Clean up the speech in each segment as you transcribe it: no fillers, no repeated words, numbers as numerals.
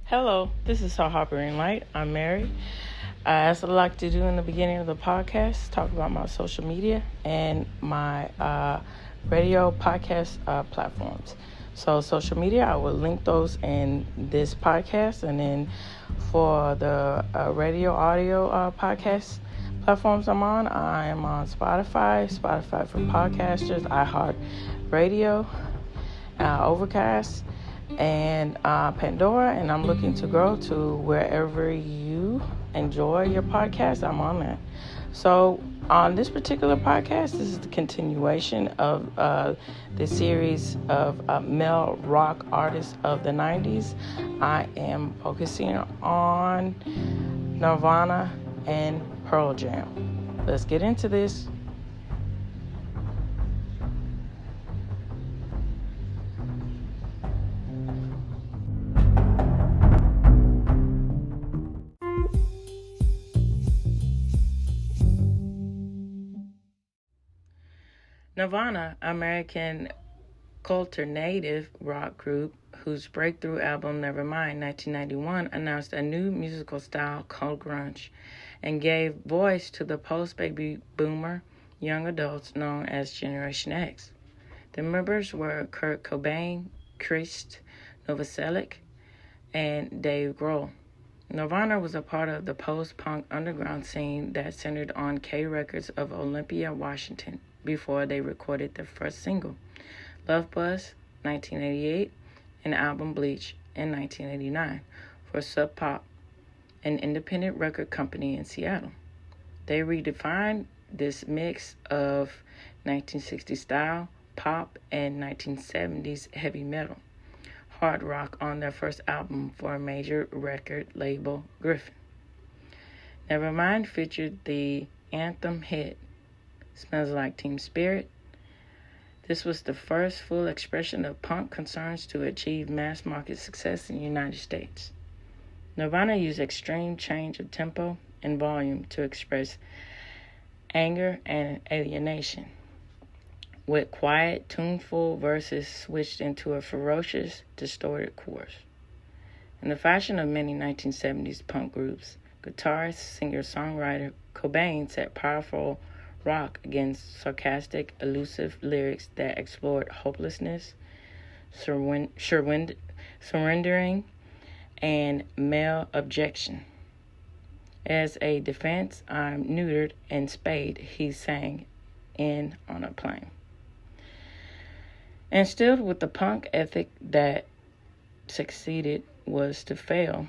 Hello, this is Her Hopper and Light. I'm Mary. As I like to do in the beginning of the podcast, talk about my social media and my radio podcast platforms. So, social media, I will link those in this podcast, and then for the radio audio podcast platforms I am on Spotify for podcasters, iHeartRadio, Overcast, and Pandora, and I'm looking to grow to wherever you enjoy your podcast. I'm on that. So on this particular podcast, this is the continuation of the series of male rock artists of the 90s. I am focusing on Nirvana and Pearl Jam. Let's get into this. Nirvana, American alternative rock group whose breakthrough album Nevermind 1991 announced a new musical style called grunge and gave voice to the post-baby boomer young adults known as Generation X. The members were Kurt Cobain, Krist Novoselic, and Dave Grohl. Nirvana was a part of the post-punk underground scene that centered on K Records of Olympia, Washington, before they recorded their first single, Love Buzz, 1988, and album Bleach in 1989 for Sub Pop, an independent record company in Seattle. They redefined this mix of 1960s style, pop, and 1970s heavy metal, hard rock on their first album for a major record label, Griffin. Nevermind featured the anthem hit Smells Like Teen Spirit. This was the first full expression of punk concerns to achieve mass market success in the United States. Nirvana used extreme change of tempo and volume to express anger and alienation, with quiet, tuneful verses switched into a ferocious, distorted chorus. In the fashion of many 1970s punk groups, guitarist, singer-songwriter Cobain set powerful rock against sarcastic, elusive lyrics that explored hopelessness, surrendering, and male objection. As a defense, I'm neutered and spayed, he sang in On a Plane. Instilled with the punk ethic that succeeded was to fail,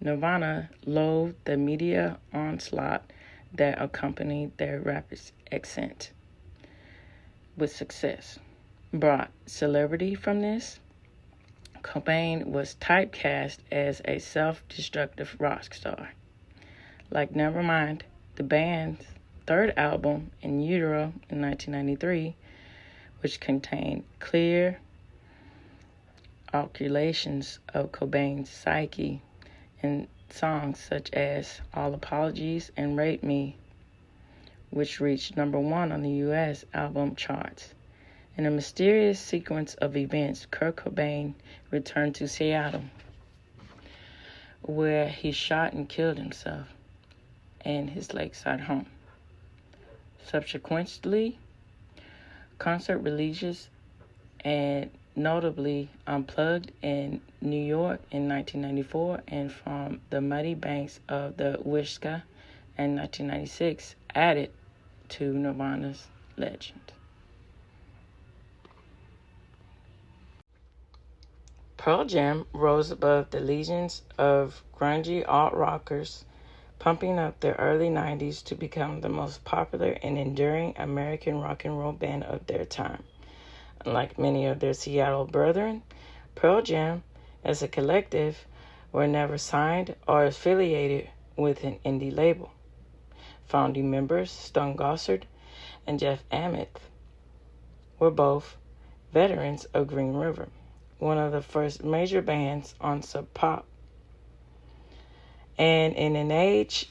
Nirvana loathed the media onslaught that accompanied their rapid ascent. With success brought celebrity from this, Cobain was typecast as a self-destructive rock star. Like Nevermind, the band's third album, In Utero, in 1993, which contained clear articulations of Cobain's psyche and songs such as All Apologies and Rape Me, which reached number 1 on the U.S. album charts. In a mysterious sequence of events, Kurt Cobain returned to Seattle, where he shot and killed himself in his lakeside home. Subsequently, concert releases and notably Unplugged in New York in 1994 and From the Muddy Banks of the Wishkah in 1996 added to Nirvana's legend. Pearl Jam rose above the legions of grungy alt-rockers, pumping up the early 90s to become the most popular and enduring American rock and roll band of their time. Unlike many of their Seattle brethren, Pearl Jam, as a collective, were never signed or affiliated with an indie label. Founding members Stone Gossard and Jeff Ament were both veterans of Green River, one of the first major bands on Sub Pop. And in an age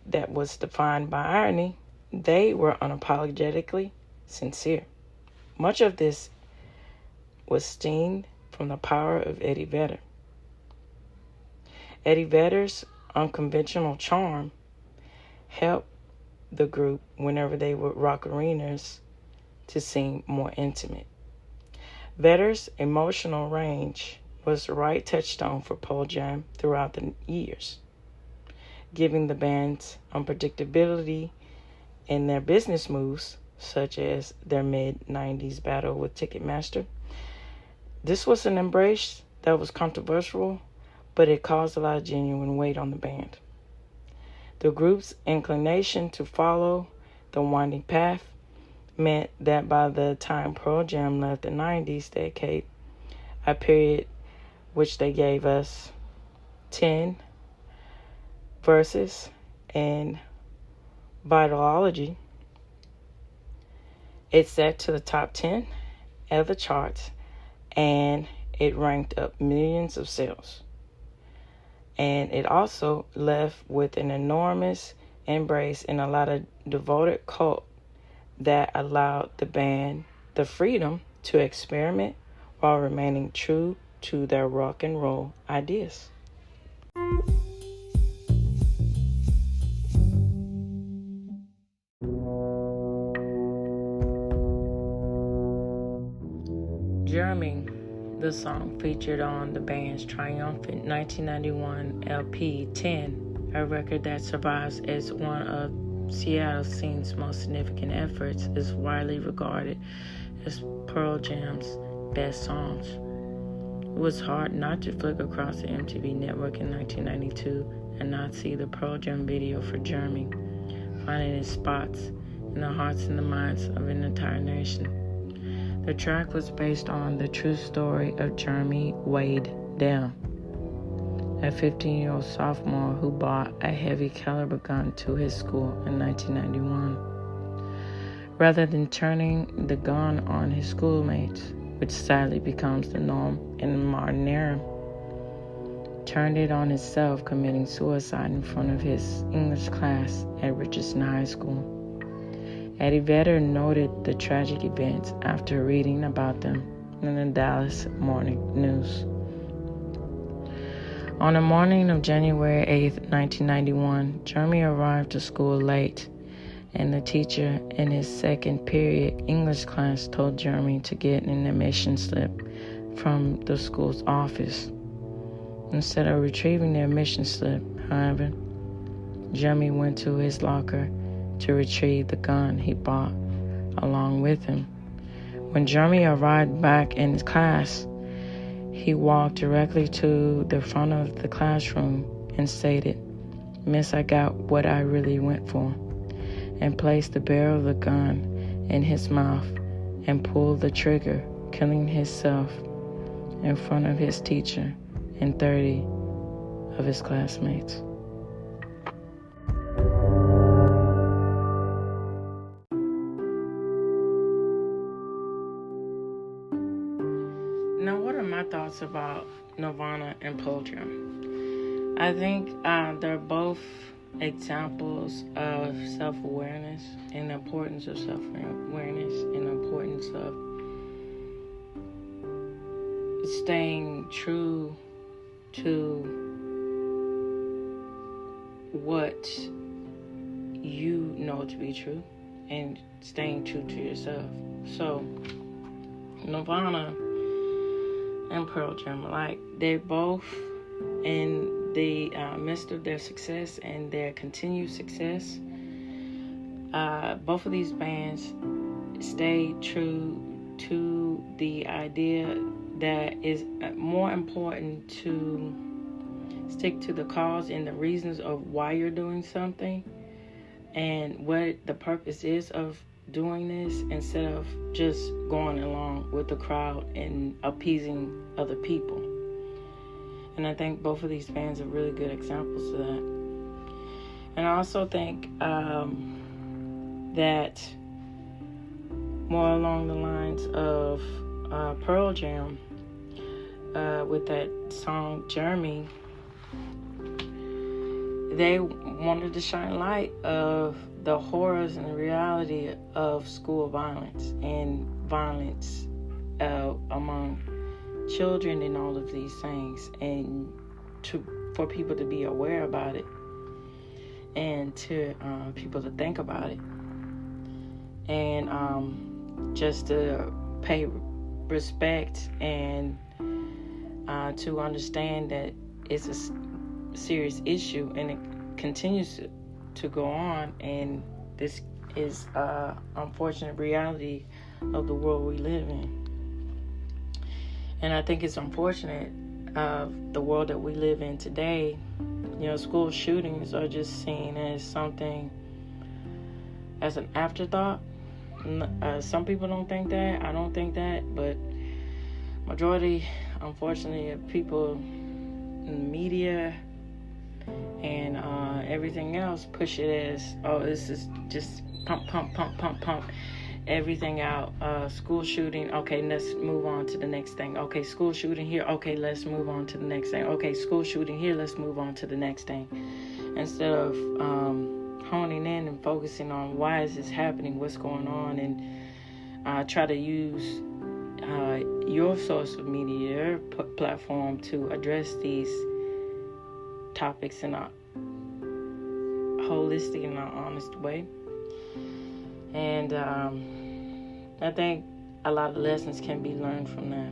that was defined by irony, they were unapologetically sincere. Much of this was stemmed from the power of Eddie Vedder. Eddie Vedder's unconventional charm helped the group whenever they would rock arenas to seem more intimate. Vedder's emotional range was the right touchstone for Pearl Jam throughout the years, giving the band's unpredictability in their business moves, such as their mid-90s battle with Ticketmaster. This was an embrace that was controversial, but it caused a lot of genuine weight on the band. The group's inclination to follow the winding path meant that by the time Pearl Jam left the 90s decade, a period which they gave us 10 Versus and Vitalogy, it set to the top 10 of the charts, and it ranked up millions of sales. And it also left with an enormous embrace and a lot of devoted cult that allowed the band the freedom to experiment while remaining true to their rock and roll ideas. Jeremy, the song featured on the band's triumphant 1991 LP 10, a record that survives as one of Seattle scene's most significant efforts, is widely regarded as Pearl Jam's best songs. It was hard not to flick across the MTV network in 1992 and not see the Pearl Jam video for Jeremy, finding its spots in the hearts and the minds of an entire nation. The track was based on the true story of Jeremy Wade Dell, a 15-year-old sophomore who bought a heavy caliber gun to his school in 1991. Rather than turning the gun on his schoolmates, which sadly becomes the norm in the modern era, turned it on himself, committing suicide in front of his English class at Richardson High School. Eddie Vedder noted the tragic events after reading about them in the Dallas Morning News. On the morning of January 8, 1991, Jeremy arrived to school late, and the teacher in his second period English class told Jeremy to get an admission slip from the school's office. Instead of retrieving the admission slip, however, Jeremy went to his locker to retrieve the gun he bought along with him. When Jeremy arrived back in his class, he walked directly to the front of the classroom and stated, "Miss, I got what I really went for," and placed the barrel of the gun in his mouth and pulled the trigger, killing himself in front of his teacher and 30 of his classmates. Now, what are my thoughts about Nirvana and Pearl Jam? I think they're both examples of self-awareness and the importance of self-awareness and the importance of staying true to what you know to be true and staying true to yourself. So, Nirvana and Pearl Jam, like, they're both in the midst of their success and their continued success. Both of these bands stay true to the idea that it's more important to stick to the cause and the reasons of why you're doing something and what the purpose is of doing this, instead of just going along with the crowd and appeasing other people. And I think both of these bands are really good examples of that. And I also think that more along the lines of Pearl Jam, with that song Jeremy, they wanted to shine light of the horrors and reality of school violence and violence among children and all of these things, and for people to be aware about it, and to people to think about it, and just to pay respect, and to understand that it's a serious issue, and it continues to go on, and this is unfortunate reality of the world we live in. And I think it's unfortunate of the world that we live in today. School shootings are just seen as something, as an afterthought. Some people don't think that. I don't think that. But majority, unfortunately, of people in the media and everything else push it as, oh, this is just pump everything out. School shooting, okay, let's move on to the next thing. Okay, school shooting here, okay, let's move on to the next thing. Okay, school shooting here, let's move on to the next thing. Instead of honing in and focusing on why is this happening, what's going on, and try to use your social media, your platform to address these topics in a holistic and an honest way. And I think a lot of lessons can be learned from that.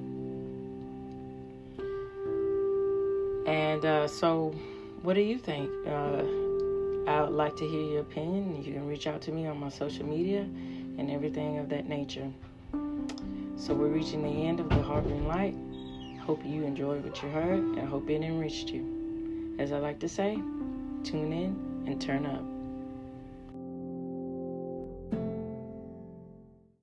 And so what do you think? I would like to hear your opinion. You can reach out to me on my social media and everything of that nature. So we're reaching the end of the Harboring Light. Hope you enjoyed what you heard, and I hope it enriched you. As I like to say, tune in and turn up.